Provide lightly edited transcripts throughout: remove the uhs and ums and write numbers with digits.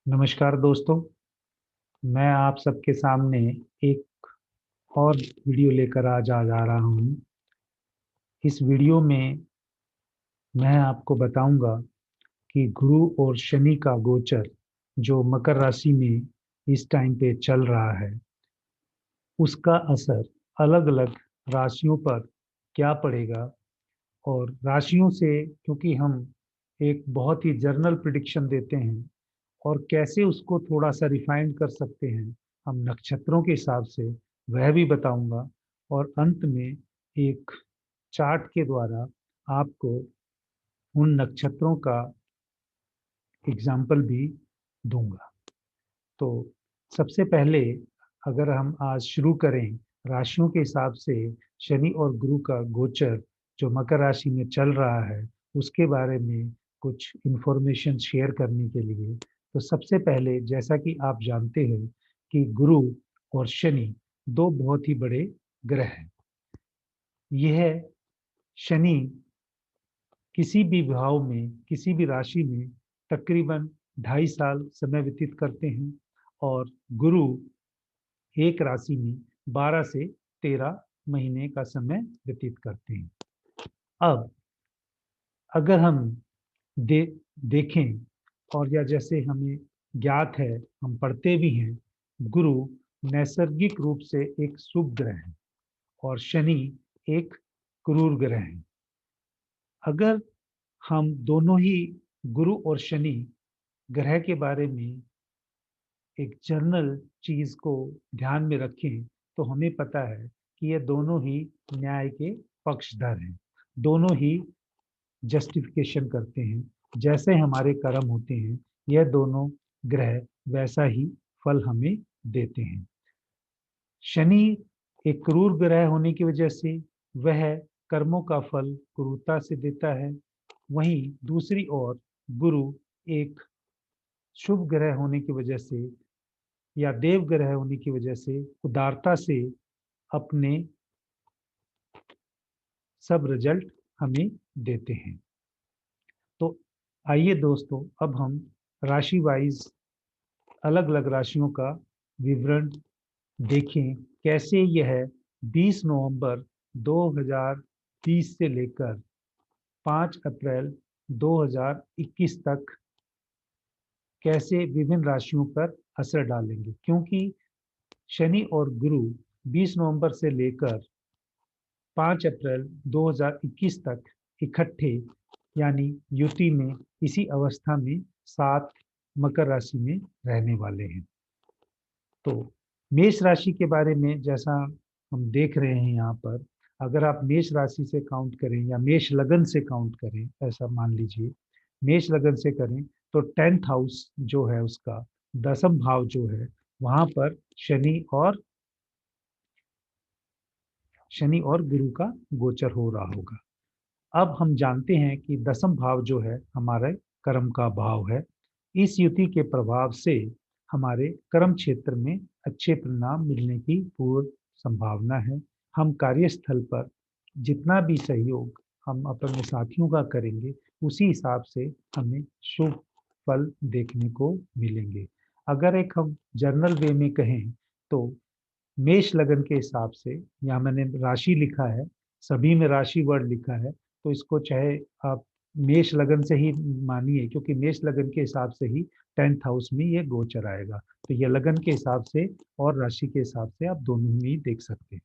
नमस्कार दोस्तों। मैं आप सबके सामने एक और वीडियो लेकर आज आ जा रहा हूँ। इस वीडियो में मैं आपको बताऊंगा कि गुरु और शनि का गोचर जो मकर राशि में इस टाइम पे चल रहा है, उसका असर अलग अलग राशियों पर क्या पड़ेगा। और राशियों से, क्योंकि हम एक बहुत ही जर्नल प्रिडिक्शन देते हैं, और कैसे उसको थोड़ा सा रिफाइंड कर सकते हैं हम नक्षत्रों के हिसाब से, वह भी बताऊंगा। और अंत में एक चार्ट के द्वारा आपको उन नक्षत्रों का एग्जाम्पल भी दूंगा। तो सबसे पहले अगर हम आज शुरू करें राशियों के हिसाब से, शनि और गुरु का गोचर जो मकर राशि में चल रहा है उसके बारे में कुछ इंफॉर्मेशन शेयर करने के लिए। तो सबसे पहले, जैसा कि आप जानते हैं कि गुरु और शनि दो बहुत ही बड़े ग्रह हैं। यह शनि किसी भी भाव में, किसी भी राशि में तकरीबन 2.5 साल समय व्यतीत करते हैं, और गुरु एक राशि में 12 से 13 महीने का समय व्यतीत करते हैं। अब अगर हम दे, देखें, और या जैसे हमें ज्ञात है, हम पढ़ते भी हैं, गुरु नैसर्गिक रूप से एक शुभ ग्रह है और शनि एक क्रूर ग्रह है। अगर हम दोनों ही गुरु और शनि ग्रह के बारे में एक जर्नल चीज को ध्यान में रखें तो हमें पता है कि ये दोनों ही न्याय के पक्षधर हैं। दोनों ही जस्टिफिकेशन करते हैं। जैसे हमारे कर्म होते हैं, यह दोनों ग्रह वैसा ही फल हमें देते हैं। शनि एक क्रूर ग्रह होने की वजह से वह कर्मों का फल क्रूरता से देता है। वहीं दूसरी ओर गुरु एक शुभ ग्रह होने की वजह से या देव ग्रह होने की वजह से उदारता से अपने सब रिजल्ट हमें देते हैं। तो आइए दोस्तों, अब हम राशि वाइज अलग अलग राशियों का विवरण देखें। कैसे यह 20 नवंबर 2020 से लेकर 5 अप्रैल 2021 तक कैसे विभिन्न राशियों पर असर डालेंगे, क्योंकि शनि और गुरु 20 नवंबर से लेकर 5 अप्रैल 2021 तक इकट्ठे, यानी युति में, इसी अवस्था में साथ मकर राशि में रहने वाले हैं। तो मेष राशि के बारे में जैसा हम देख रहे हैं यहाँ पर, अगर आप मेष राशि से काउंट करें या मेष लगन से काउंट करें, ऐसा मान लीजिए मेष लगन से करें, तो 10th हाउस जो है उसका दसम भाव जो है, वहां पर शनि और गुरु का गोचर हो रहा होगा। अब हम जानते हैं कि दसम भाव जो है हमारे कर्म का भाव है। इस युति के प्रभाव से हमारे कर्म क्षेत्र में अच्छे परिणाम मिलने की पूर्ण संभावना है। हम कार्यस्थल पर जितना भी सहयोग हम अपने साथियों का करेंगे, उसी हिसाब से हमें शुभ फल देखने को मिलेंगे। अगर एक हम जर्नल वे में कहें तो मेष लगन के हिसाब से, यहाँ मैंने राशि लिखा है, सभी में राशि वर्ड लिखा है, तो इसको चाहे आप मेष लगन से ही मानिए, क्योंकि मेष लगन के हिसाब से ही 10th हाउस में ये गोचर आएगा। तो ये लगन के हिसाब से और राशि के हिसाब से आप दोनों में ही देख सकते हैं।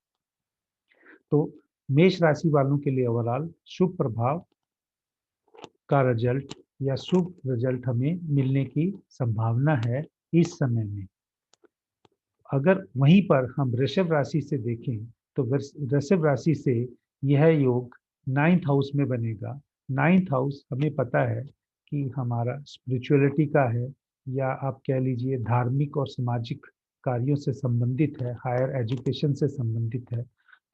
तो मेष राशि वालों के लिए ओवरऑल शुभ प्रभाव का रिजल्ट या शुभ रिजल्ट हमें मिलने की संभावना है इस समय में। अगर वहीं पर हम वृषभ राशि से देखें तो वृषभ राशि से यह योग 9th हाउस में बनेगा। 9th हाउस हमें पता है कि हमारा स्पिरिचुअलिटी का है, या आप कह लीजिए धार्मिक और सामाजिक कार्यों से संबंधित है, हायर एजुकेशन से संबंधित है।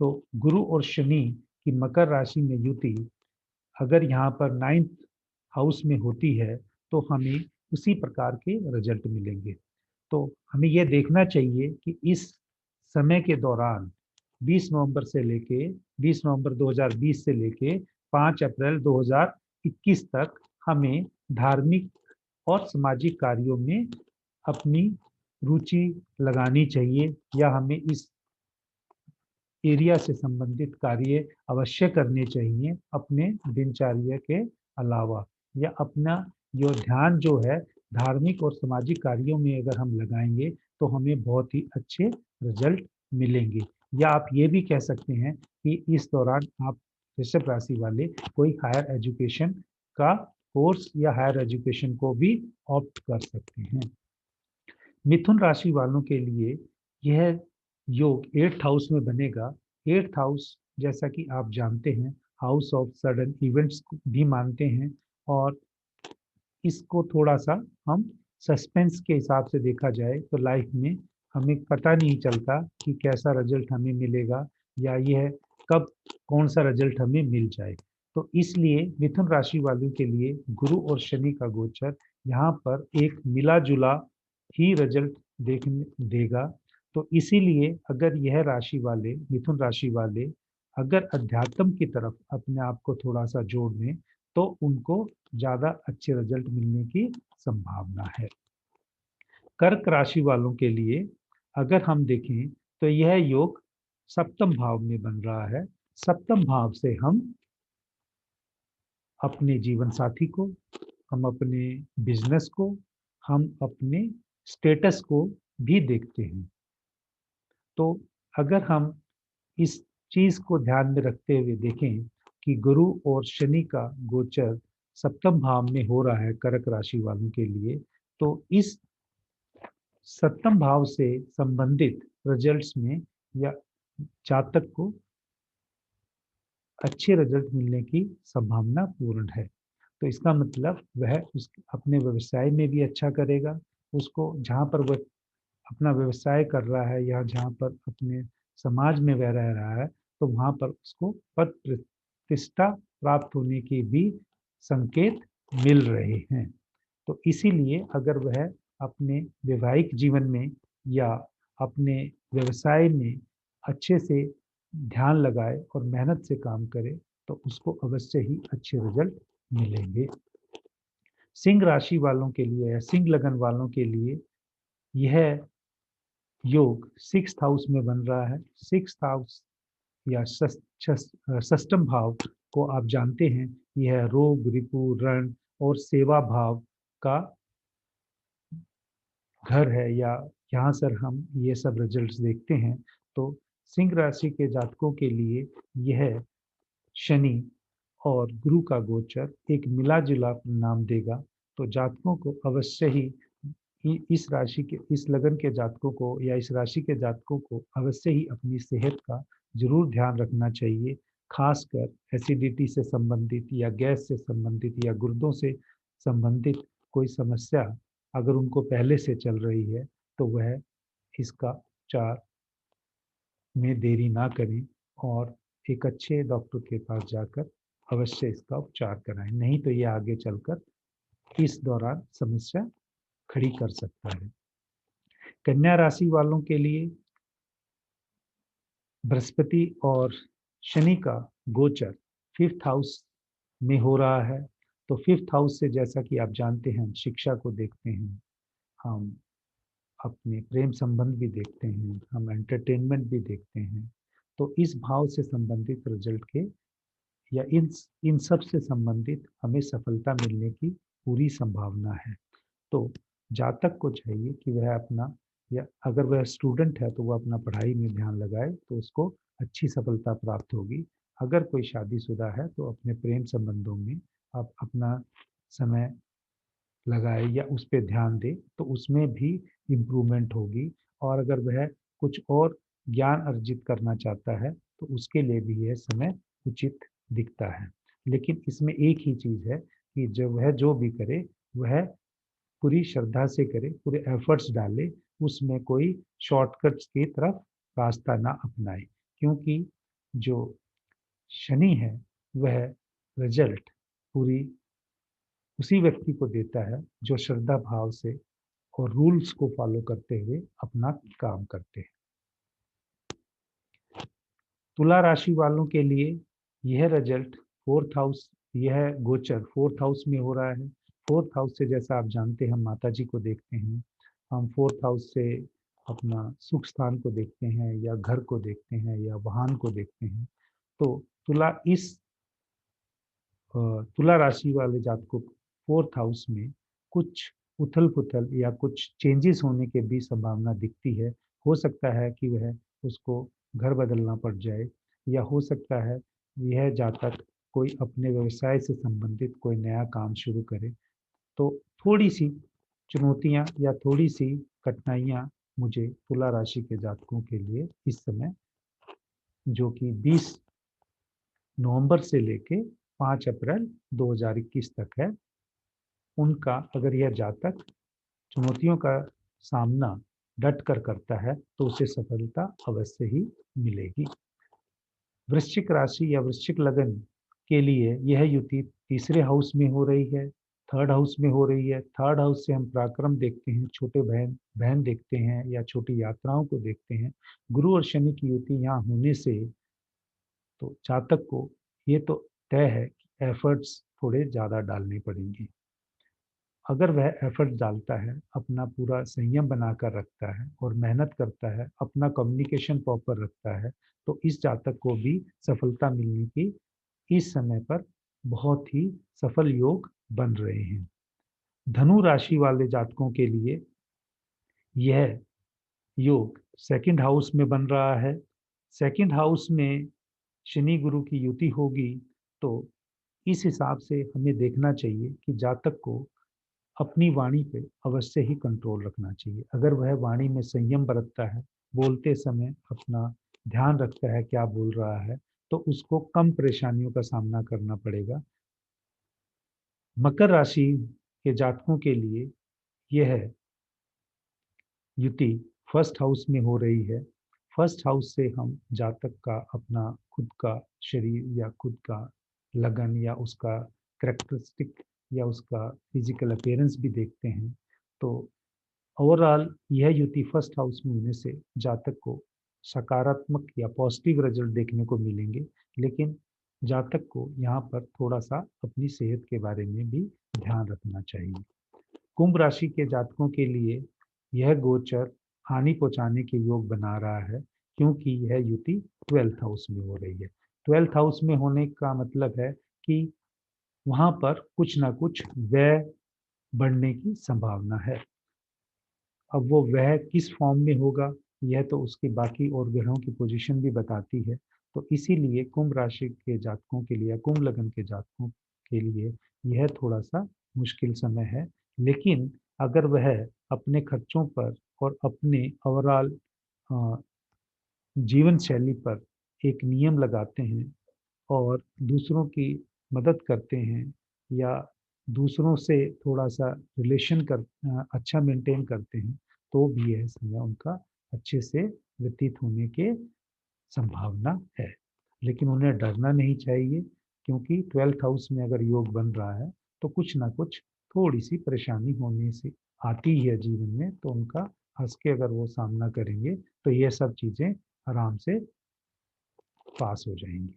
तो गुरु और शनि की मकर राशि में युति अगर यहाँ पर 9th हाउस में होती है तो हमें उसी प्रकार के रिजल्ट मिलेंगे। तो हमें यह देखना चाहिए कि इस समय के दौरान 20 नवंबर से लेके 20 नवंबर 2020 से लेके 5 अप्रैल 2021 तक हमें धार्मिक और सामाजिक कार्यों में अपनी रुचि लगानी चाहिए या हमें इस एरिया से संबंधित कार्य अवश्य करने चाहिए अपने दिनचर्या के अलावा, या अपना जो ध्यान जो है धार्मिक और सामाजिक कार्यों में अगर हम लगाएंगे तो हमें बहुत ही अच्छे रिजल्ट मिलेंगे। या आप ये भी कह सकते हैं कि इस दौरान आप वृषभ राशि वाले कोई हायर एजुकेशन का कोर्स या हायर एजुकेशन को भी ऑप्ट कर सकते हैं। मिथुन राशि वालों के लिए यह योग 8th हाउस में बनेगा। 8th हाउस जैसा कि आप जानते हैं हाउस ऑफ सडन इवेंट्स भी मानते हैं, और इसको थोड़ा सा हम सस्पेंस के हिसाब से देखा जाए तो लाइफ में हमें पता नहीं चलता कि कैसा रिजल्ट हमें मिलेगा या यह कब कौन सा रिजल्ट हमें मिल जाए। तो इसलिए मिथुन राशि वालों के लिए गुरु और शनि का गोचर यहाँ पर एक मिला जुला ही रिजल्ट देखने देगा। तो इसीलिए अगर यह राशि वाले मिथुन राशि वाले अगर अध्यात्म की तरफ अपने आप को थोड़ा सा जोड़ दें तो उनको ज्यादा अच्छे रिजल्ट मिलने की संभावना है। कर्क राशि वालों के लिए अगर हम देखें तो यह योग सप्तम भाव में बन रहा है। सप्तम भाव से हम अपने जीवन साथी को, हम अपने बिजनेस को, हम अपने स्टेटस को भी देखते हैं। तो अगर हम इस चीज को ध्यान में रखते हुए देखें कि गुरु और शनि का गोचर सप्तम भाव में हो रहा है कर्क राशि वालों के लिए, तो इस सप्तम भाव से संबंधित रिजल्ट्स में या जातक को अच्छे रिजल्ट मिलने की संभावना पूर्ण है। तो इसका मतलब वह उस अपने व्यवसाय में भी अच्छा करेगा। उसको जहाँ पर वह अपना व्यवसाय कर रहा है या जहाँ पर अपने समाज में वह रह रहा है तो वहाँ पर उसको पद प्रतिष्ठा प्राप्त होने के भी संकेत मिल रहे हैं। तो इसीलिए अगर वह अपने वैवाहिक जीवन में या अपने व्यवसाय में अच्छे से ध्यान लगाए और मेहनत से काम करे तो उसको अवश्य ही अच्छे रिजल्ट मिलेंगे। सिंह राशि वालों के लिए या सिंह लगन वालों के लिए यह योग 6th हाउस में बन रहा है। 6th हाउस या षष्ठम भाव को आप जानते हैं, यह रोग रिपु रण और सेवा भाव का घर है, या यहाँ से हम ये सब रिजल्ट्स देखते हैं। तो सिंह राशि के जातकों के लिए यह शनि और गुरु का गोचर एक मिला जुला परिणाम देगा। तो जातकों को अवश्य ही इस राशि के इस लगन के जातकों को या इस राशि के जातकों को अवश्य ही अपनी सेहत का जरूर ध्यान रखना चाहिए। खासकर एसिडिटी से संबंधित या गैस से संबंधित या गुर्दों से संबंधित कोई समस्या अगर उनको पहले से चल रही है तो वह इसका उपचार में देरी ना करें और एक अच्छे डॉक्टर के पास जाकर अवश्य इसका उपचार कराएं, नहीं तो ये आगे चलकर इस दौरान समस्या खड़ी कर सकता है। कन्या राशि वालों के लिए बृहस्पति और शनि का गोचर 5th हाउस में हो रहा है। तो 5th हाउस से जैसा कि आप जानते हैं हम शिक्षा को देखते हैं, हम अपने प्रेम संबंध भी देखते हैं, हम एंटरटेनमेंट भी देखते हैं। तो इस भाव से संबंधित रिजल्ट के या इन सब से संबंधित हमें सफलता मिलने की पूरी संभावना है। तो जातक को चाहिए कि वह अपना या अगर वह स्टूडेंट है तो वह अपना पढ़ाई में ध्यान लगाए तो उसको अच्छी सफलता प्राप्त होगी। अगर कोई शादीशुदा है तो अपने प्रेम संबंधों में आप अपना समय लगाए या उस पर ध्यान दे तो उसमें भी इम्प्रूवमेंट होगी। और अगर वह कुछ और ज्ञान अर्जित करना चाहता है तो उसके लिए भी यह समय उचित दिखता है। लेकिन इसमें एक ही चीज़ है कि जब वह जो भी करे वह पूरी श्रद्धा से करे, पूरे एफर्ट्स डाले, उसमें कोई शॉर्टकट्स की तरफ रास्ता ना अपनाए। क्योंकि जो शनि है वह रिजल्ट पूरी उसी व्यक्ति को देता है जो श्रद्धा भाव से और रूल्स को फॉलो करते हुए अपना काम करते हैं। तुला राशि वालों के लिए यह रिजल्ट 4th हाउस, यह गोचर 4th हाउस में हो रहा है। 4th हाउस से जैसा आप जानते हैं हम माता जी को देखते हैं, हम 4th हाउस से अपना सुख स्थान को देखते हैं या घर को देखते हैं या वाहन को देखते हैं। तो तुला राशि वाले जातकों को 4th हाउस में कुछ उथल-पुथल या कुछ चेंजेस होने की भी संभावना दिखती है। हो सकता है कि वह उसको घर बदलना पड़ जाए या हो सकता है यह जातक कोई अपने व्यवसाय से संबंधित कोई नया काम शुरू करे। तो थोड़ी-सी चुनौतियाँ या थोड़ी-सी कठिनाइयाँ मुझे तुला राशि के जातकों के लिए इस समय, जो कि 20 नवंबर से लेके 5 अप्रैल 2021 तक है, उनका अगर यह जातक चुनौतियों का सामना डट कर करता है, तो उसे सफलता अवश्य ही मिलेगी। वृश्चिक राशि या वृश्चिक लगन के लिए यह युति तीसरे हाउस में हो रही है, थर्ड हाउस में हो रही है। थर्ड हाउस से हम पराक्रम देखते हैं, छोटे बहन बहन देखते हैं या छोटी यात्राओं को देखते हैं। गुरु और शनि की युति यहाँ होने से तो जातक को ये तो तय है कि एफर्ट्स थोड़े ज़्यादा डालने पड़ेंगे। अगर वह एफर्ट डालता है, अपना पूरा संयम बनाकर रखता है और मेहनत करता है, अपना कम्युनिकेशन प्रॉपर रखता है, तो इस जातक को भी सफलता मिलने की इस समय पर बहुत ही सफल योग बन रहे हैं। धनु राशि वाले जातकों के लिए यह योग सेकंड हाउस में बन रहा है। सेकंड हाउस में शनि गुरु की युति होगी, तो इस हिसाब से हमें देखना चाहिए कि जातक को अपनी वाणी पे अवश्य ही कंट्रोल रखना चाहिए। अगर वह वाणी में संयम बरतता है, बोलते समय अपना ध्यान रखता है क्या बोल रहा है, तो उसको कम परेशानियों का सामना करना पड़ेगा। मकर राशि के जातकों के लिए यह युति फर्स्ट हाउस में हो रही है। फर्स्ट हाउस से हम जातक का अपना खुद का शरीर या खुद का लगन या उसका कैरेक्टरिस्टिक या उसका फिजिकल अपीयरेंस भी देखते हैं। तो ओवरऑल यह युति फर्स्ट हाउस में होने से जातक को सकारात्मक या पॉजिटिव रिजल्ट देखने को मिलेंगे, लेकिन जातक को यहाँ पर थोड़ा-सा अपनी सेहत के बारे में भी ध्यान रखना चाहिए। कुंभ राशि के जातकों के लिए यह गोचर हानि पहुँचाने के योग बना रहा है, क्योंकि यह युति 12th हाउस में हो रही है। 12th हाउस में होने का मतलब है कि वहाँ पर कुछ ना कुछ व्यय बढ़ने की संभावना है। अब वो वह किस फॉर्म में होगा, यह तो उसकी बाकी और ग्रहों की पोजीशन भी बताती है। तो इसीलिए कुंभ राशि के जातकों के लिए या कुंभ लग्न के जातकों के लिए यह थोड़ा-सा मुश्किल समय है। लेकिन अगर वह अपने खर्चों पर और अपने ओवरऑल अ, जीवन शैली पर एक नियम लगाते हैं और दूसरों की मदद करते हैं या दूसरों से थोड़ा-सा रिलेशन अच्छा मेंटेन करते हैं, तो भी यह समय उनका अच्छे से व्यतीत होने के संभावना है। लेकिन उन्हें डरना नहीं चाहिए, क्योंकि 12th हाउस में अगर योग बन रहा है, तो कुछ ना कुछ थोड़ी-सी परेशानी होने से आती ही है जीवन में, तो उनका हँस के अगर वो सामना करेंगे, तो ये सब चीज़ें आराम से पास हो जाएँगी।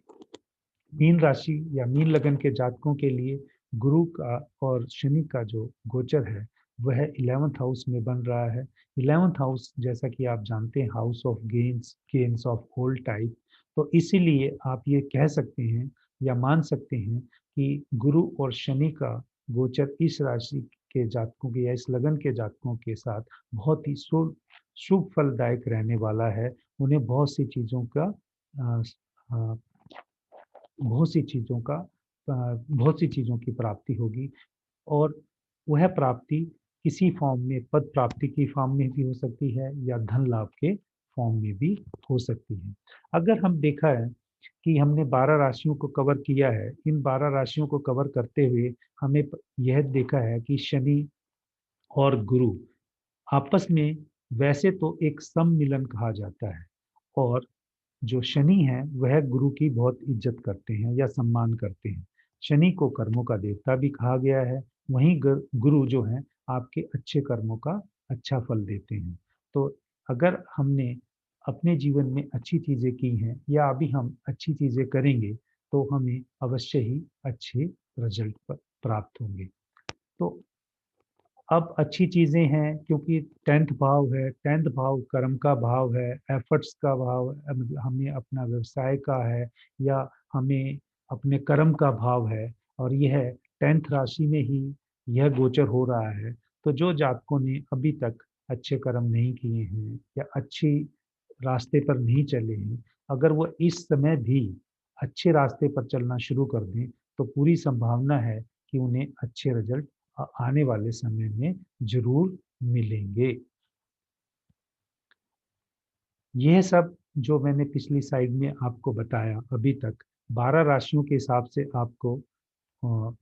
मीन राशि या मीन लगन के जातकों के लिए गुरु का और शनि का जो गोचर है, वह 11th हाउस में बन रहा है। 11th हाउस जैसा कि आप जानते हैं house of gains gains of old type. तो इसीलिए आप ये कह सकते हैं या मान सकते हैं कि गुरु और शनि का गोचर इस राशि के जातकों के या इस लगन के जातकों के साथ बहुत ही शुभ फलदायक रहने वाला है। उन्हें अ, अ, बहुत सी चीज़ों का बहुत सी चीज़ों की प्राप्ति होगी और वह प्राप्ति किसी फॉर्म में पद प्राप्ति की फॉर्म में भी हो सकती है या धन लाभ के फॉर्म में भी हो सकती है। अगर हम देखा है कि हमने 12 राशियों को कवर किया है, इन 12 राशियों को कवर करते हुए हमें यह देखा है कि शनि और गुरु आपस में वैसे तो एक सम्मिलन कहा जाता है और जो शनि है वह गुरु की बहुत इज्जत करते हैं या सम्मान करते हैं। शनि को कर्मों का देवता भी कहा गया है, वहीं गुरु जो हैं आपके अच्छे कर्मों का अच्छा फल देते हैं। तो अगर हमने अपने जीवन में अच्छी चीज़ें की हैं या अभी हम अच्छी चीज़ें करेंगे, तो हमें अवश्य ही अच्छे रिजल्ट प्राप्त होंगे। तो अब अच्छी चीजें हैं क्योंकि 10th भाव है, 10th भाव कर्म का भाव है, एफर्ट्स का भाव है, मतलब हमें अपना व्यवसाय का है या हमें अपने कर्म का भाव है, और यह 10th राशि में ही यह गोचर हो रहा है। तो जो जातकों ने अभी तक अच्छे कर्म नहीं किए हैं या अच्छी रास्ते पर नहीं चले हैं, अगर वो इस समय भी अच्छे रास्ते पर चलना शुरू कर दें, तो पूरी संभावना है कि उन्हें अच्छे रिजल्ट आने वाले समय में ज़रूर मिलेंगे। यह सब जो मैंने पिछली स्लाइड में आपको बताया अभी तक, 12 राशियों के हिसाब से आपको अ,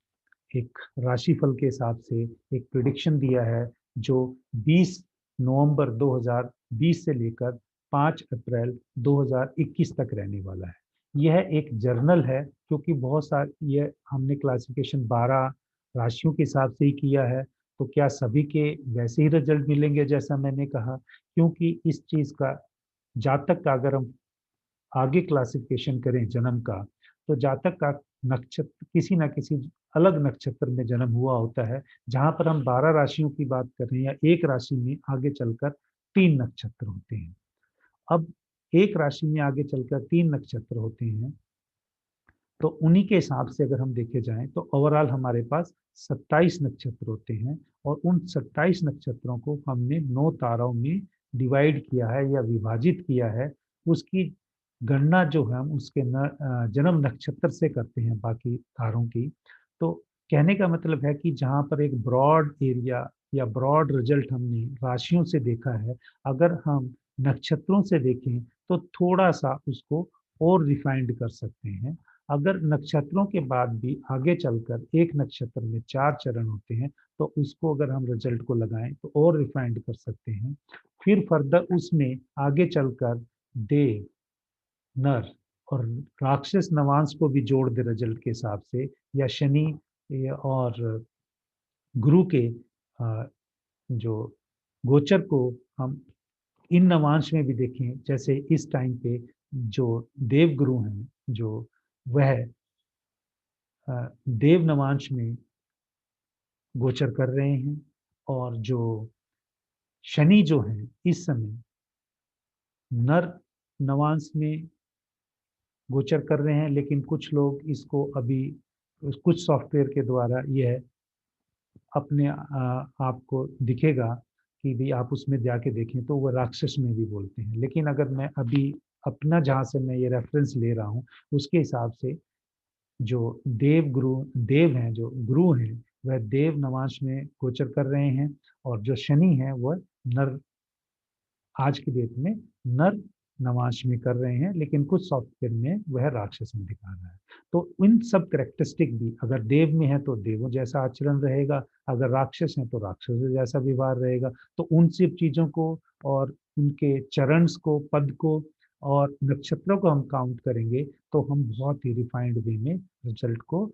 एक राशिफल के हिसाब से एक प्रेडिक्शन दिया है, जो 20 नवंबर 2020 से लेकर 5 अप्रैल 2021 तक रहने वाला है। यह एक जर्नल है, क्योंकि बहुत सारे ये हमने क्लासिफिकेशन 12 राशियों के हिसाब से ही किया है। तो क्या सभी के वैसे ही रिजल्ट मिलेंगे जैसा मैंने कहा? क्योंकि इस चीज का जातक का अगर हम आगे क्लासिफिकेशन करें जन्म का, तो जातक का नक्षत्र किसी ना किसी अलग नक्षत्र में जन्म हुआ होता है। जहां पर हम 12 राशियों की बात कर रहे हैं या एक राशि में आगे चलकर 3 नक्षत्र होते हैं। अब एक राशि में आगे चलकर 3 नक्षत्र होते हैं, तो उन्हीं के हिसाब से अगर हम देखे जाएं तो ओवरऑल हमारे पास 27 नक्षत्र होते हैं, और उन 27 नक्षत्रों को हमने 9 तारों में डिवाइड किया है या विभाजित किया है। उसकी गणना जो है हम उसके जन्म नक्षत्र से करते हैं बाकी तारों की। तो कहने का मतलब है कि जहाँ पर एक ब्रॉड एरिया या ब्रॉड रिजल्ट हमने राशियों से देखा है, अगर हम नक्षत्रों से देखें तो थोड़ा सा उसको और रिफाइंड कर सकते हैं। अगर नक्षत्रों के बाद भी आगे चलकर एक नक्षत्र में 4 चरण होते हैं, तो उसको अगर हम रिजल्ट को लगाएं तो और रिफाइंड कर सकते हैं। फिर फर्दर उसमें आगे चलकर देव, नर और राक्षस नवांश को भी जोड़ दे रिजल्ट के हिसाब से, या शनि और गुरु के जो गोचर को हम इन नवांश में भी देखें। जैसे इस टाइम पे जो देव गुरु हैं, जो वह देव नवांश में गोचर कर रहे हैं, और जो शनि जो हैं इस समय नर नवांश में गोचर कर रहे हैं। लेकिन कुछ लोग इसको अभी कुछ सॉफ्टवेयर के द्वारा यह अपने आपको दिखेगा कि भी आप उसमें जाके देखें तो वो राक्षस में भी बोलते हैं। लेकिन अगर मैं अभी अपना जहाँ से मैं ये रेफरेंस ले रहा हूँ उसके हिसाब से, जो देव गुरु देव हैं, जो गुरु हैं, वह देव नवांश में गोचर कर रहे हैं, और जो शनि है वह नर आज की डेट में नर नवांश में कर रहे हैं। लेकिन कुछ सॉफ्टवेयर में वह राक्षस में दिखा रहा है। तो इन सब करेक्टरिस्टिक भी अगर देव में है तो देवों जैसा आचरण रहेगा, अगर राक्षस है तो राक्षस जैसा व्यवहार रहेगा। तो उन सब चीजों को और उनके चरणस को, पद को और नक्षत्रों को हम काउंट करेंगे, तो हम बहुत ही रिफाइंड वे में रिजल्ट को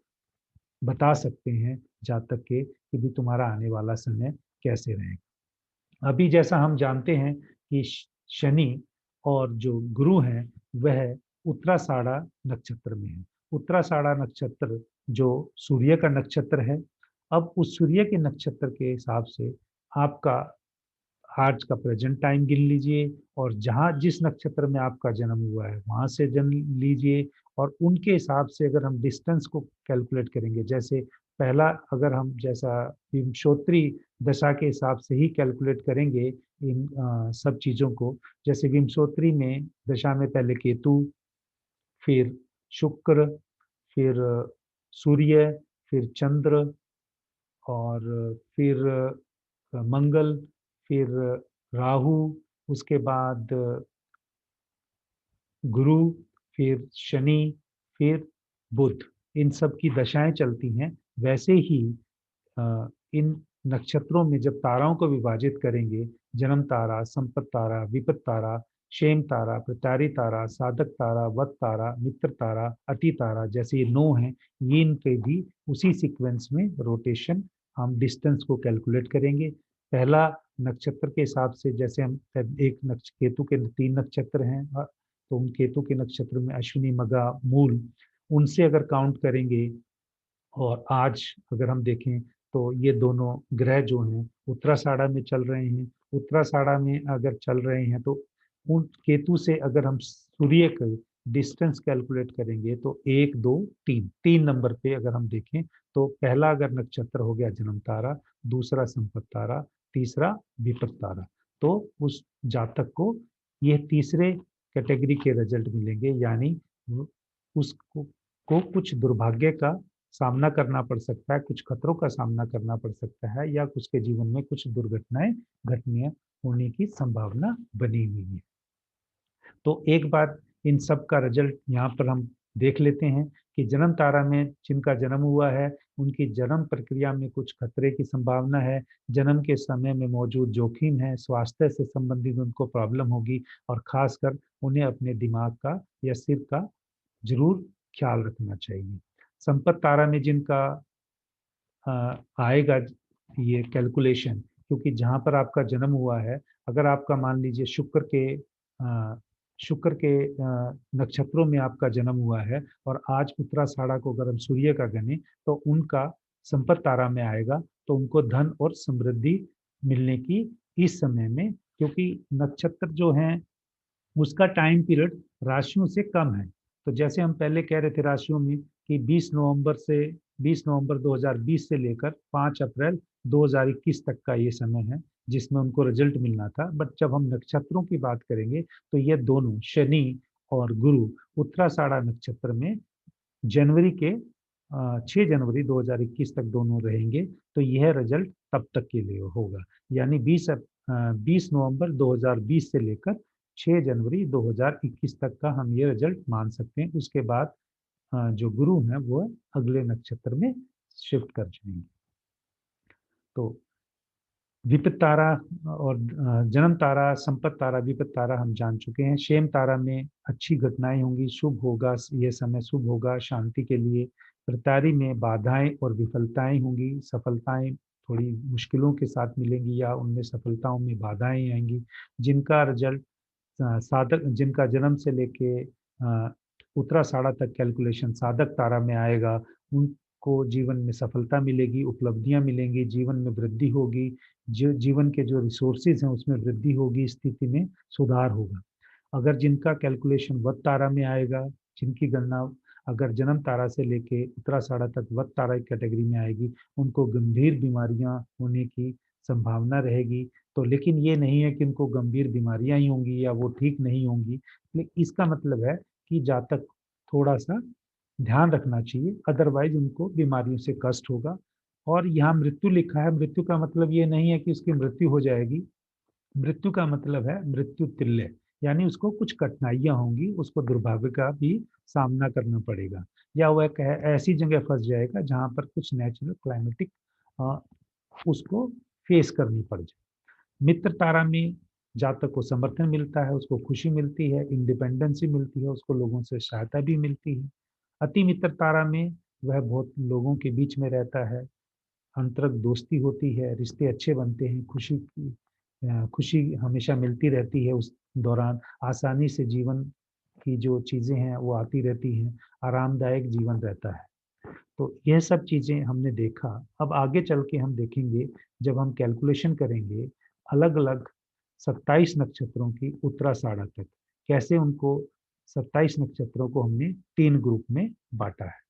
बता सकते हैं जातक के कि भी तुम्हारा आने वाला समय कैसे रहेगा। अभी जैसा हम जानते हैं कि शनि और जो गुरु हैं वह उत्तराषाढ़ा नक्षत्र में है। उत्तराषाढ़ा नक्षत्र जो सूर्य का नक्षत्र है। अब उस सूर्य के नक्षत्र के हिसाब से आपका आज का प्रेजेंट टाइम गिन लीजिए, और जहाँ जिस नक्षत्र में आपका जन्म हुआ है वहां से जन्म लीजिए, और उनके हिसाब से अगर हम डिस्टेंस को कैलकुलेट करेंगे, जैसे पहला अगर हम जैसा विमशोत्री दशा के हिसाब से ही कैलकुलेट करेंगे इन सब चीजों को। जैसे विमशोत्री में दशा में पहले केतु, फिर शुक्र, फिर सूर्य, फिर चंद्र, और फिर मंगल, फिर राहु, उसके बाद गुरु, फिर शनि, फिर बुध। इन सब की दशाएं चलती हैं। वैसे ही इन नक्षत्रों में जब ताराओं को विभाजित करेंगे, जन्म तारा, संपत तारा, विपत तारा, क्षेम तारा, प्रतारी तारा, साधक तारा, वत तारा, मित्र तारा, अति तारा, जैसे ये 9 हैं, ये इनके भी उसी सीक्वेंस में रोटेशन हम डिस्टेंस को कैलकुलेट करेंगे। पहला नक्षत्र के हिसाब से, जैसे हम एक केतु के 3 नक्षत्र हैं, तो उन केतु के नक्षत्र में अश्विनी, मघा, मूल, उनसे अगर काउंट करेंगे, और आज अगर हम देखें तो ये दोनों ग्रह जो हैं उत्तराषाढ़ा में चल रहे हैं। उत्तराषाढ़ा में अगर चल रहे हैं तो उन केतु से अगर हम सूर्य का डिस्टेंस कैलकुलेट करेंगे तो 1, 2, 3 3 नंबर पे अगर हम देखें तो पहला अगर नक्षत्र हो गया जन्म तारा, दूसरा संपत तारा, तीसरा विपत तारा। तो उस जातक को ये तीसरे कैटेगरी के रिजल्ट मिलेंगे, यानी उसको को कुछ दुर्भाग्य का सामना करना पड़ सकता है, कुछ खतरों का सामना करना पड़ सकता है, या उसके जीवन में कुछ दुर्घटनाएं घटने होने की संभावना बनी हुई है। तो एक बार इन सब का रिजल्ट यहाँ पर हम देख लेते हैं कि जन्म तारा में जिनका जन्म हुआ है उनकी जन्म प्रक्रिया में कुछ खतरे की संभावना है, जन्म के समय में मौजूद जोखिम है, स्वास्थ्य से संबंधित उनको प्रॉब्लम होगी, और खासकर उन्हें अपने दिमाग का या सिर का जरूर ख्याल रखना चाहिए। संपत तारा में जिनका आएगा ये कैलकुलेशन, क्योंकि जहाँ पर आपका जन्म हुआ है, अगर आपका मान लीजिए शुक्र के नक्षत्रों में आपका जन्म हुआ है और आज उत्तराषाढ़ा को अगर हम सूर्य का गने तो उनका संपत तारा में आएगा, तो उनको धन और समृद्धि मिलने की इस समय में, क्योंकि नक्षत्र जो हैं उसका टाइम पीरियड राशियों से कम है। तो जैसे हम पहले कह रहे थे राशियों में कि 20 नवंबर 2020 से लेकर 5 अप्रैल 2021 तक का ये समय है जिसमें उनको रिजल्ट मिलना था। बट जब हम नक्षत्रों की बात करेंगे तो ये दोनों शनि और गुरु उत्तराषाढ़ा नक्षत्र में जनवरी के 6 जनवरी 2021 तक दोनों रहेंगे। तो यह रिजल्ट तब तक के लिए होगा, यानी 20 नवंबर 2020 से लेकर 6 जनवरी 2021 तक का हम ये रिजल्ट मान सकते हैं। उसके बाद जो गुरु हैं वो अगले नक्षत्र में शिफ्ट कर जाएंगे। तो विपत तारा और जन्म तारा, संपत तारा, विपत तारा हम जान चुके हैं। शेम तारा में अच्छी घटनाएं होंगी, शुभ होगा, ये समय शुभ होगा शांति के लिए। प्रतारी में बाधाएं और विफलताएं होंगी, सफलताएं थोड़ी मुश्किलों के साथ मिलेंगी या उनमें सफलताओं में बाधाएं आएंगी। जिनका रिजल्ट साधक, जिनका जन्म से लेके उत्तराषाढ़ा तक कैलकुलेशन साधक तारा में आएगा, उनको जीवन में सफलता मिलेगी, उपलब्धियां मिलेंगी, जीवन में वृद्धि होगी, जो जीवन के जो रिसोर्सेज हैं उसमें वृद्धि होगी, स्थिति में सुधार होगा। अगर जिनका कैलकुलेशन वत तारा में आएगा, जिनकी गणना अगर जन्म तारा से लेके उत्तराषाढ़ा तक वत तारा की कैटेगरी में आएगी, उनको गंभीर बीमारियां होने की संभावना रहेगी। तो लेकिन ये नहीं है कि उनको गंभीर बीमारियां ही होंगी या वो ठीक नहीं होंगी, लेकिन इसका मतलब है कि जातक थोड़ा सा ध्यान रखना चाहिए, अदरवाइज उनको बीमारियों से कष्ट होगा। और यहाँ मृत्यु लिखा है, मृत्यु का मतलब ये नहीं है कि उसकी मृत्यु हो जाएगी। मृत्यु का मतलब है मृत्यु तुल्य, यानी उसको कुछ कठिनाइयां होंगी, उसको दुर्भाग्य का भी सामना करना पड़ेगा, या वह ऐसी जगह फंस जाएगा जहां पर कुछ नेचुरल क्लाइमेटिक उसको फेस करनी पड़ जाए। मित्र तारा में जातक को समर्थन मिलता है, उसको खुशी मिलती है, इंडिपेंडेंसी मिलती है, उसको लोगों से सहायता भी मिलती है। अति मित्र तारा में वह बहुत लोगों के बीच में रहता है, अंतरंग दोस्ती होती है, रिश्ते अच्छे बनते हैं, खुशी हमेशा मिलती रहती है, उस दौरान आसानी से जीवन की जो चीजें हैं वो आती रहती हैं, आरामदायक जीवन रहता है। तो यह सब चीजें हमने देखा। अब आगे चल के हम देखेंगे, जब हम कैलकुलेशन करेंगे अलग अलग 27 नक्षत्रों की उत्तराषाढ़ा तक, कैसे उनको 27 नक्षत्रों को हमने 3 ग्रुप में बांटा है।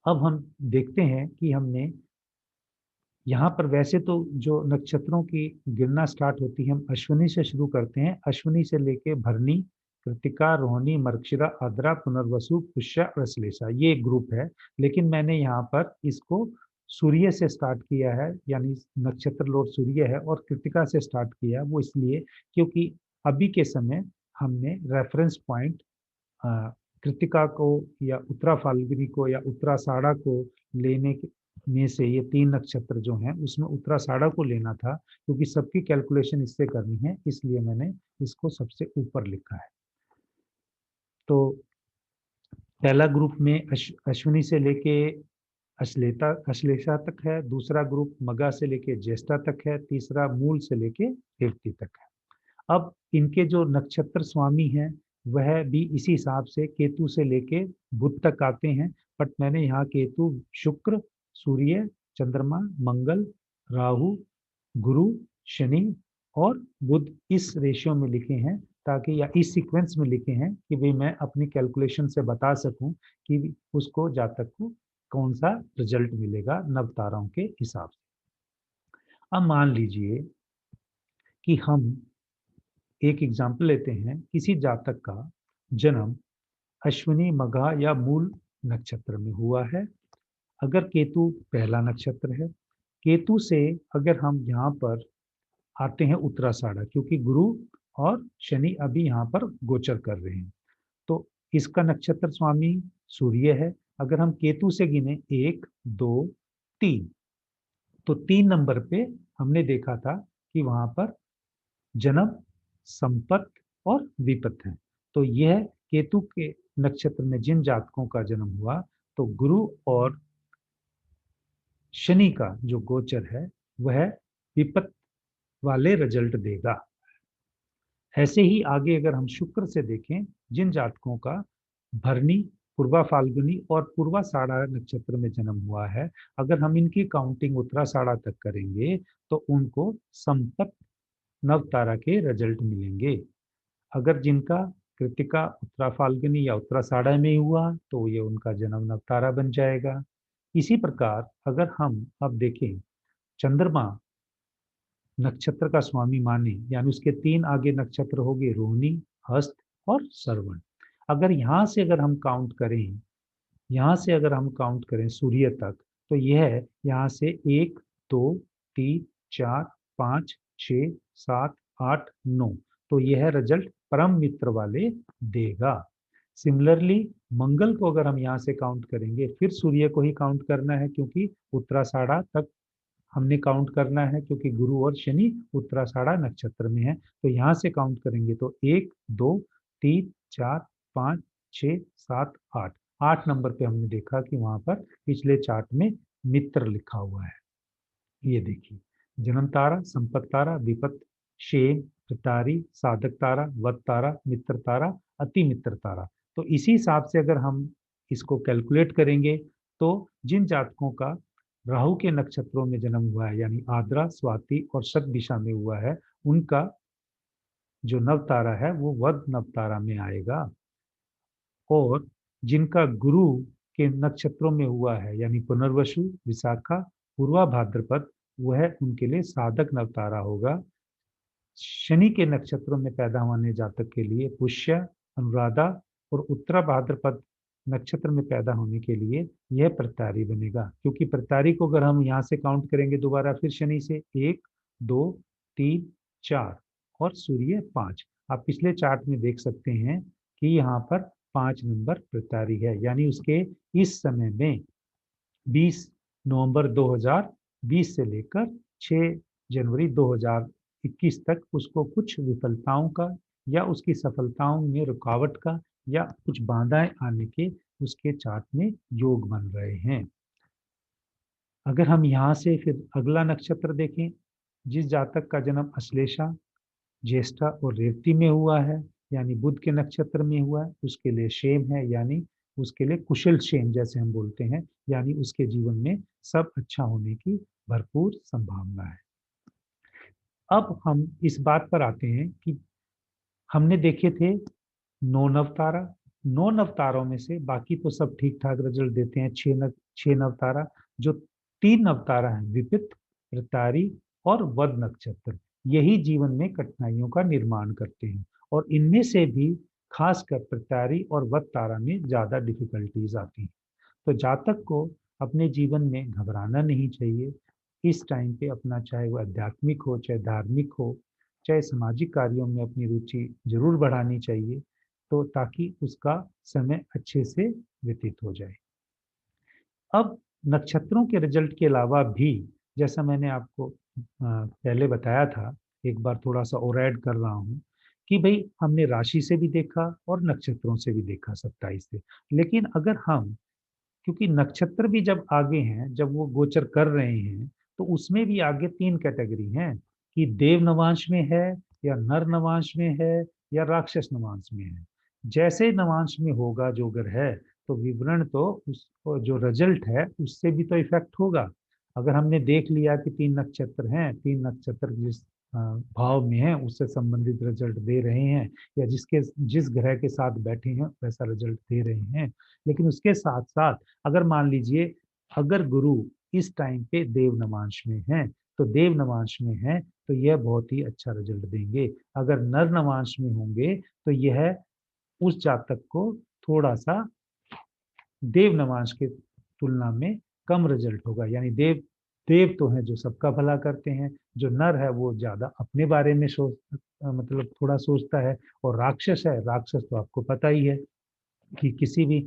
अब हम देखते हैं कि हमने यहाँ पर वैसे तो जो नक्षत्रों की गिनना स्टार्ट होती है, हम अश्विनी से शुरू करते हैं। अश्विनी से लेके भरणी, कृतिका, रोहिणी, मृगशिरा, आद्रा, पुनर्वसु, पुष्य और श्लेषा, ये एक ग्रुप है। लेकिन मैंने यहाँ पर इसको सूर्य से स्टार्ट किया है, यानी नक्षत्र लॉर्ड सूर्य है, और कृतिका से स्टार्ट किया है। वो इसलिए क्योंकि अभी के समय हमने रेफरेंस पॉइंट कृतिका को या उत्तरा फाल्गुनी को या उत्तराषाढ़ा को लेने में से ये 3 नक्षत्र जो हैं उसमें उत्तराषाढ़ा को लेना था, क्योंकि सबकी कैलकुलेशन इससे करनी है, इसलिए मैंने इसको सबसे ऊपर लिखा है। तो पहला ग्रुप में अश्विनी से लेके अश्लेषा तक है, दूसरा ग्रुप मगा से लेके ज्येष्ठा तक है, तीसरा मूल से लेके रेवती तक है। अब इनके जो नक्षत्र स्वामी हैं वह भी इसी हिसाब से केतु से लेके बुध तक आते हैं, बट मैंने यहाँ केतु, शुक्र, सूर्य, चंद्रमा, मंगल, राहु, गुरु, शनि और बुध इस रेशियो में लिखे हैं, ताकि या इस सीक्वेंस में लिखे हैं कि भाई मैं अपनी कैलकुलेशन से बता सकूं कि उसको जातक को कौन सा रिजल्ट मिलेगा नव ताराओं के हिसाब से। अब मान लीजिए कि हम एक एग्जाम्पल लेते हैं, किसी जातक का जन्म अश्विनी, मघा या मूल नक्षत्र में हुआ है। अगर केतु पहला नक्षत्र है, केतु से अगर हम यहाँ पर आते हैं उत्तराषाढ़ा, क्योंकि गुरु और शनि अभी यहाँ पर गोचर कर रहे हैं, तो इसका नक्षत्र स्वामी सूर्य है। अगर हम केतु से गिने 1, 2, 3, तो 3 नंबर पे हमने देखा था कि वहां पर जन्म, संपत्ति और विपत्ति है। तो यह केतु के नक्षत्र में जिन जातकों का जन्म हुआ, तो गुरु और शनि का जो गोचर है वह विपत्ति वाले रिजल्ट देगा। ऐसे ही आगे अगर हम शुक्र से देखें, जिन जातकों का भरनी, पूर्वा फाल्गुनी और पूर्वाषाढ़ा नक्षत्र में जन्म हुआ है, अगर हम इनकी काउंटिंग उत्तराषाढ़ा तक करेंगे तो उनको संपत्ति नव तारा के रिजल्ट मिलेंगे। अगर जिनका कृतिका, उत्तरा फाल्गुनी या उत्तराषाढ़ा में हुआ तो ये उनका जन्म नव तारा बन जाएगा। इसी प्रकार अगर हम अब देखें, चंद्रमा नक्षत्र का स्वामी माने, यानी उसके 3 आगे नक्षत्र हो गए रोहिणी, हस्त और श्रवण। अगर यहाँ से अगर हम काउंट करें, यहाँ से अगर हम काउंट करें सूर्य तक, तो यह यहाँ से 1, 2, 3, 4, 5, 6, 7, 8, 9, तो यह रिजल्ट परम मित्र वाले देगा। सिमिलरली मंगल को अगर हम यहाँ से काउंट करेंगे, फिर सूर्य को ही काउंट करना है, क्योंकि उत्तराषाढ़ा तक हमने काउंट करना है, क्योंकि गुरु और शनि उत्तराषाढ़ा नक्षत्र में है। तो यहाँ से काउंट करेंगे तो 1, 2, 3, 4, 5, 6, 7, 8, 8 नंबर पे हमने देखा कि वहां पर पिछले चार्ट में मित्र लिखा हुआ है। ये देखिए, जन्म तारा, संपत तारा, विपत, शेम, प्रतारी, साधक तारा, वत तारा, मित्र तारा, अति मित्र तारा। तो इसी हिसाब से अगर हम इसको कैलकुलेट करेंगे, तो जिन जातकों का राहु के नक्षत्रों में जन्म हुआ है, यानी आद्रा, स्वाति और शत दिशा में हुआ है, उनका जो नव तारा है वो वध नव तारा में आएगा। और जिनका गुरु के नक्षत्रों में हुआ है, यानी पुनर्वसु, विशाखा, पूर्वा भाद्रपद, वह उनके लिए साधक नवतारा होगा। शनि के नक्षत्रों में पैदा होने जातक के लिए पुष्य, अनुराधा और उत्तरा भाद्रपद नक्षत्र में पैदा होने के लिए यह प्रतारी बनेगा। क्योंकि प्रतारी को अगर हम यहाँ से काउंट करेंगे दोबारा फिर शनि से 1, 2, 3, 4 और सूर्य 5, आप पिछले चार्ट में देख सकते हैं कि यहाँ पर 5 नंबर प्रतारी है, यानी उसके इस समय में 20 नवंबर 2020 से लेकर 6 जनवरी 2021 तक उसको कुछ विफलताओं का या उसकी सफलताओं में रुकावट का या कुछ बाधाएं आने के उसके चार्ट में योग बन रहे हैं। अगर हम यहाँ से फिर अगला नक्षत्र देखें, जिस जातक का जन्म अश्लेषा, ज्येष्ठा और रेवती में हुआ है, यानी बुध के नक्षत्र में हुआ है, उसके लिए शेम है, यानी उसके लिए कुशल शेम जैसे हम बोलते हैं, यानी उसके जीवन में सब अच्छा होने की भरपूर संभावना है। अब हम इस बात पर आते हैं कि हमने देखे थे 9 नवतारा, 9 नवतारों में से बाकी तो सब ठीक ठाक रिजल्ट देते हैं। 6 नवतारा, जो 3 नवतारा हैं विपित, प्रतारी और वद नक्षत्र, यही जीवन में कठिनाइयों का निर्माण करते हैं। और इनमें से भी खासकर प्रतारी और वद तारा में ज्यादा डिफिकल्टीज आती हैं। तो जातक को अपने जीवन में घबराना नहीं चाहिए। इस टाइम पे अपना, चाहे वो आध्यात्मिक हो, चाहे धार्मिक हो, चाहे सामाजिक कार्यों में अपनी रुचि जरूर बढ़ानी चाहिए, तो ताकि उसका समय अच्छे से व्यतीत हो जाए। अब नक्षत्रों के रिजल्ट के अलावा भी, जैसा मैंने आपको पहले बताया था, एक बार थोड़ा सा और ऐड कर रहा हूँ कि भाई हमने राशि से भी देखा और नक्षत्रों से भी देखा 27 से। लेकिन अगर हम, क्योंकि नक्षत्र भी जब आगे हैं, जब वो गोचर कर रहे हैं, तो उसमें भी आगे 3 कैटेगरी हैं कि देव नवांश में है या नर नवांश में है या राक्षस नवांश में है। जैसे नवांश में होगा जो अगर है, तो विवरण तो उस जो रिजल्ट है उससे भी तो इफेक्ट होगा। अगर हमने देख लिया कि 3 नक्षत्र हैं, 3 नक्षत्र जिस भाव में हैं उससे संबंधित रिजल्ट दे रहे हैं, या जिस ग्रह के साथ बैठे हैं वैसा रिजल्ट दे रहे हैं। लेकिन उसके साथ-साथ अगर मान लीजिए अगर गुरु इस टाइम पे देव नवांश में हैं, तो देव नवांश में हैं तो यह बहुत ही अच्छा रिजल्ट देंगे। अगर नर नवांश में होंगे तो यह उस जातक को थोड़ा-सा देव नवांश के तुलना में कम रिजल्ट होगा। यानी देव देव तो हैं जो सबका भला करते हैं, जो नर है वो ज़्यादा अपने बारे में मतलब थोड़ा सोचता है, और राक्षस है, राक्षस तो आपको पता ही है कि किसी भी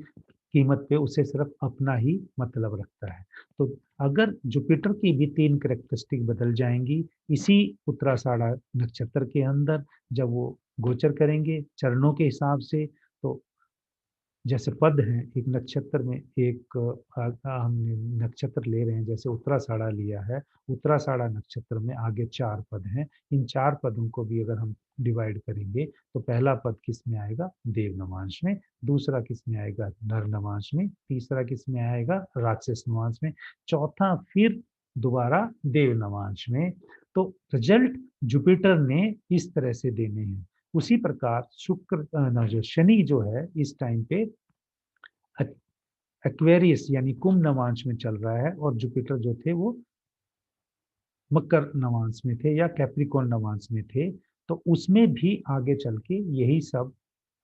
कीमत पे उसे सिर्फ अपना ही मतलब रखता है। तो अगर जुपिटर की भी 3 कैरेक्टरिस्टिक बदल जाएँगी इसी उत्तराषाढ़ा नक्षत्र के अंदर, जब वो गोचर करेंगे चरणों के हिसाब से, तो जैसे पद हैं, एक नक्षत्र में एक हमने नक्षत्र ले रहे हैं, जैसे उत्तराषाढ़ा लिया है, उत्तराषाढ़ा नक्षत्र में आगे 4 पद हैं। इन 4 पदों को भी अगर हम डिवाइड करेंगे, तो पहला पद किसमें आएगा? देव नवांश में, दूसरा किसमें आएगा? नर नवांश में, तीसरा किसमें आएगा? राक्षस नवांश में, चौथा फिर दोबारा देव नवांश में। तो रिजल्ट जुपिटर ने इस तरह से देने हैं। उसी प्रकार जो शनि जो है इस टाइम पे एक्वेरियस यानी कुंभ नवांश में चल रहा है, और जुपिटर जो थे वो मकर नवांश में थे या कैप्रिकॉर्न नवांश में थे। तो उसमें भी आगे चल के यही सब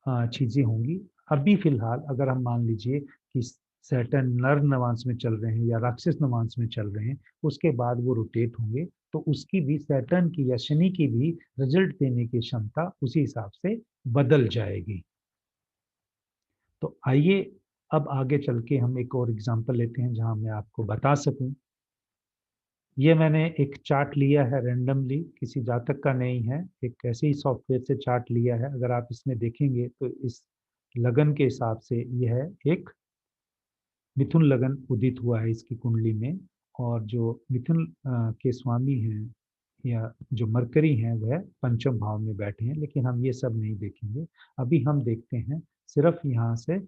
चीजें होंगी। अभी फिलहाल अगर हम मान लीजिए कि सैटर्न नर नवांश में चल रहे हैं या राक्षस नवांश में चल रहे हैं, उसके बाद वो रोटेट होंगे, तो उसकी भी सैटर्न की या शनि की भी रिजल्ट देने की क्षमता उसी हिसाब से बदल जाएगी। तो आइए अब आगे चल के हम एक और एग्जांपल लेते हैं जहां मैं आपको बता सकूं। ये मैंने एक चार्ट लिया है रैंडमली, किसी जातक का नहीं है, एक ऐसे ही सॉफ्टवेयर से चार्ट लिया है। अगर आप इसमें देखेंगे तो इस लगन के हिसाब से यह एक मिथुन लगन उदित हुआ है इसकी कुंडली में, और जो मिथुन के स्वामी हैं या जो मरकरी हैं वह पंचम भाव में बैठे हैं, लेकिन हम ये सब नहीं देखेंगे। अभी हम देखते हैं सिर्फ यहाँ से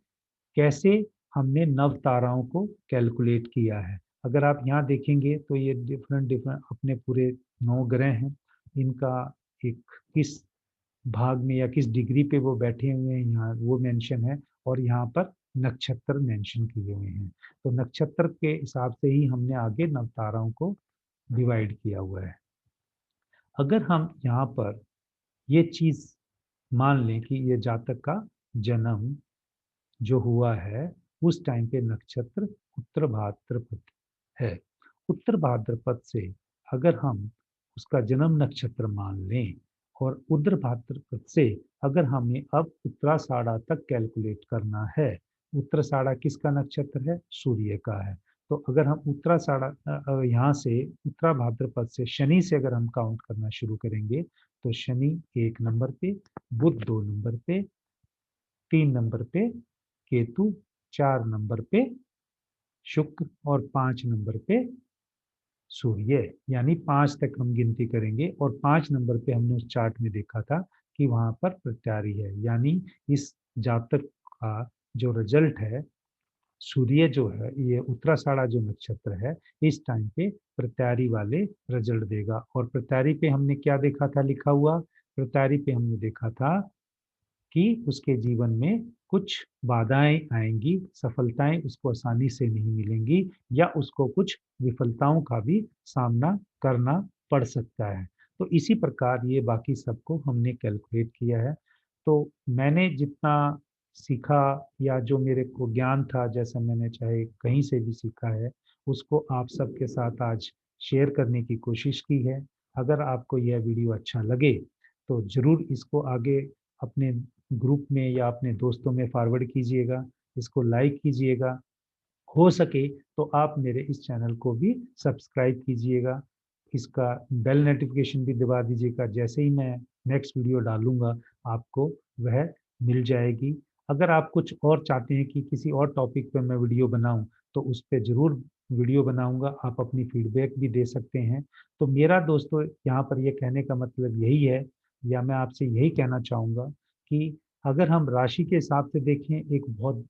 कैसे हमने नव ताराओं को कैलकुलेट किया है। अगर आप यहाँ देखेंगे तो ये डिफरेंट डिफरेंट अपने पूरे 9 ग्रह हैं, इनका एक किस भाग में या किस डिग्री पे वो बैठे हुए हैं यहाँ वो मेंशन है, और यहाँ पर नक्षत्र मेंशन किए हुए हैं। तो नक्षत्र के हिसाब से ही हमने आगे नवताराओं को डिवाइड किया हुआ है। अगर हम यहाँ पर ये चीज मान लें कि ये जातक का जन्म जो हुआ है उस टाइम पे नक्षत्र उत्तर भाद्रपद है। उत्तर भाद्रपद से अगर हम उसका जन्म नक्षत्र मान लें, और उत्तर भाद्रपद से अगर हमें अब उत्तराषाढ़ा तक कैलकुलेट करना है, उत्तराषाढ़ा किसका नक्षत्र है? सूर्य का है। तो अगर हम उत्तराषाढ़ा यहाँ से उत्तरा भाद्रपद से शनि से अगर हम काउंट करना शुरू करेंगे, तो शनि 1 नंबर पे, बुध 2 नंबर पे, 3 नंबर पे केतु, 4 नंबर पे शुक्र, और 5 नंबर पे सूर्य। यानी 5 तक हम गिनती करेंगे, और 5 नंबर पे हमने उस चार्ट में देखा था कि वहां पर प्रत्यारी है। यानी इस जातक का जो रिजल्ट है, सूर्य जो है ये उत्तराषाढ़ा जो नक्षत्र है इस टाइम पे प्रत्यारी वाले रिजल्ट देगा। और प्रत्यारी पे हमने क्या देखा था लिखा हुआ? प्रत्यारी पे हमने देखा था कि उसके जीवन में कुछ बाधाएं आएंगी, सफलताएं उसको आसानी से नहीं मिलेंगी, या उसको कुछ विफलताओं का भी सामना करना पड़ सकता है। तो इसी प्रकार ये बाकी सबको हमने कैलकुलेट किया है। तो मैंने जितना सीखा या जो मेरे को ज्ञान था, जैसा मैंने चाहे कहीं से भी सीखा है, उसको आप सबके साथ आज शेयर करने की कोशिश की है। अगर आपको यह वीडियो अच्छा लगे तो ज़रूर इसको आगे अपने ग्रुप में या अपने दोस्तों में फॉरवर्ड कीजिएगा, इसको लाइक कीजिएगा। हो सके तो आप मेरे इस चैनल को भी सब्सक्राइब कीजिएगा, इसका बेल नोटिफिकेशन भी दबा दीजिएगा। जैसे ही मैं नेक्स्ट वीडियो डालूंगा आपको वह मिल जाएगी। अगर आप कुछ और चाहते हैं कि किसी और टॉपिक पे मैं वीडियो बनाऊं, तो उस पर ज़रूर वीडियो बनाऊंगा, आप अपनी फीडबैक भी दे सकते हैं। तो मेरा दोस्तों यहाँ पर यह कहने का मतलब यही है, या मैं आपसे यही कहना चाहूँगा कि अगर हम राशि के हिसाब से देखें एक बहुत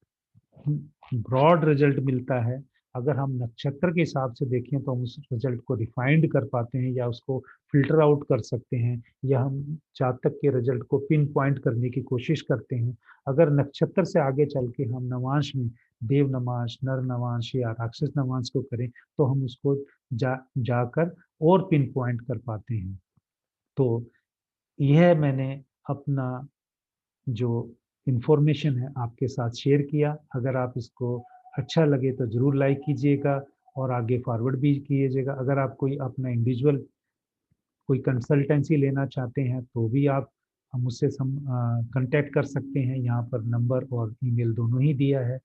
ब्रॉड रिजल्ट मिलता है, अगर हम नक्षत्र के हिसाब से देखें तो हम उस रिजल्ट को रिफाइंड कर पाते हैं या उसको फ़िल्टर आउट कर सकते हैं, या हम जातक के रिजल्ट को पिन पॉइंट करने की कोशिश करते हैं। अगर नक्षत्र से आगे चल के हम नवांश में देव नवांश, नर नवांश या राक्षस नवांश को करें, तो हम उसको जाकर और पिन पॉइंट कर पाते हैं। तो यह मैंने अपना जो इन्फॉर्मेशन है आपके साथ शेयर किया। अगर आप इसको अच्छा लगे तो ज़रूर लाइक कीजिएगा और आगे फॉरवर्ड भी कीजिएगा। अगर आप कोई अपना इंडिविजुअल कोई कंसल्टेंसी लेना चाहते हैं तो भी आप मुझसे कॉन्टैक्ट कर सकते हैं। यहाँ पर नंबर और ईमेल दोनों ही दिया है।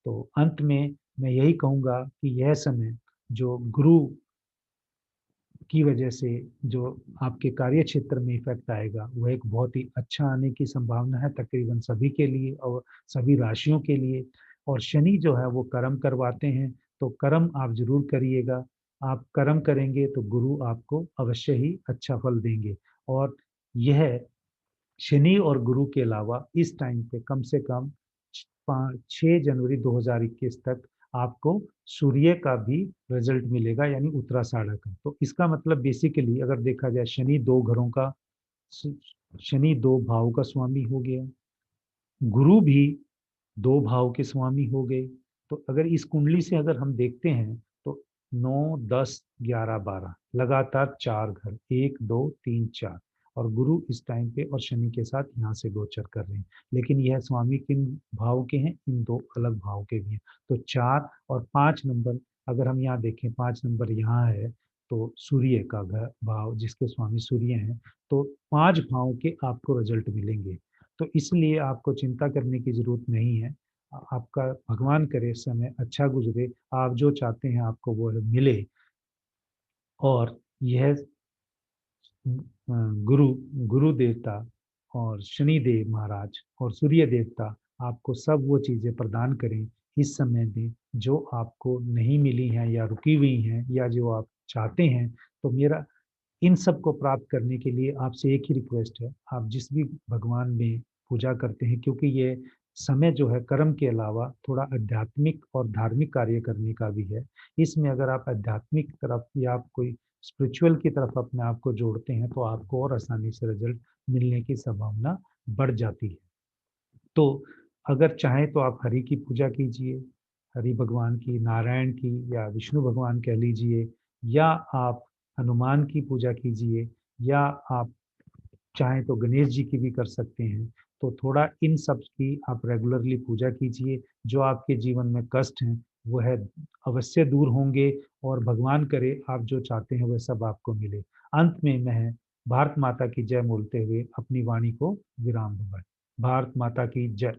तो अंत में मैं यही कहूँगा कि यह समय जो गुरु की वजह से जो आपके कार्य क्षेत्र में इफ़ेक्ट आएगा, वह एक बहुत ही अच्छा आने की संभावना है तकरीबन सभी के लिए और सभी राशियों के लिए। और शनि जो है वो कर्म करवाते हैं, तो कर्म आप ज़रूर करिएगा। आप कर्म करेंगे तो गुरु आपको अवश्य ही अच्छा फल देंगे। और यह शनि और गुरु के अलावा इस टाइम पे कम से कम 6 जनवरी 2021 तक आपको सूर्य का भी रिजल्ट मिलेगा, यानी उत्तराषाढ़ का। तो इसका मतलब बेसिकली अगर देखा जाए शनि 2 घरों का शनि 2 भाव का स्वामी हो गया, गुरु भी 2 भाव के स्वामी हो गए। तो अगर इस कुंडली से अगर हम देखते हैं तो 9, 10, 11, 12 लगातार 4 घर 1, 2, 3, 4 और गुरु इस टाइम पे और शनि के साथ यहाँ से गोचर कर रहे हैं। लेकिन यह स्वामी किन भाव के हैं? इन 2 अलग भाव के भी हैं। तो 4 और 5 नंबर अगर हम यहाँ देखें 5 नंबर यहाँ है, तो सूर्य का घर भाव जिसके स्वामी सूर्य हैं, तो 5 भाव के आपको रिजल्ट मिलेंगे। तो इसलिए आपको चिंता करने की ज़रूरत नहीं है। आपका भगवान करे समय अच्छा गुज़रे, आप जो चाहते हैं आपको वो मिले। और यह गुरु गुरु देवता और शनि देव महाराज और सूर्य देवता आपको सब वो चीज़ें प्रदान करें इस समय में जो आपको नहीं मिली हैं या रुकी हुई हैं या जो आप चाहते हैं। तो मेरा इन सब को प्राप्त करने के लिए आपसे एक ही रिक्वेस्ट है, आप जिस भी भगवान में पूजा करते हैं, क्योंकि ये समय जो है कर्म के अलावा थोड़ा आध्यात्मिक और धार्मिक कार्य करने का भी है। इसमें अगर आप आध्यात्मिक तरफ या आप कोई स्पिरिचुअल की तरफ अपने आप को जोड़ते हैं, तो आपको और आसानी से रिज़ल्ट मिलने की संभावना बढ़ जाती है। तो अगर चाहें तो आप हरि की पूजा कीजिए, हरि भगवान की, नारायण की या विष्णु भगवान कह लीजिए, या आप हनुमान की पूजा कीजिए, या आप चाहें तो गणेश जी की भी कर सकते हैं। तो थोड़ा इन सब की आप रेगुलरली पूजा कीजिए, जो आपके जीवन में कष्ट हैं, वो है अवश्य दूर होंगे और भगवान करे आप जो चाहते हैं वह सब आपको मिले। अंत में मैं भारत माता की जय बोलते हुए अपनी वाणी को विराम दूँगा। भारत माता की जय।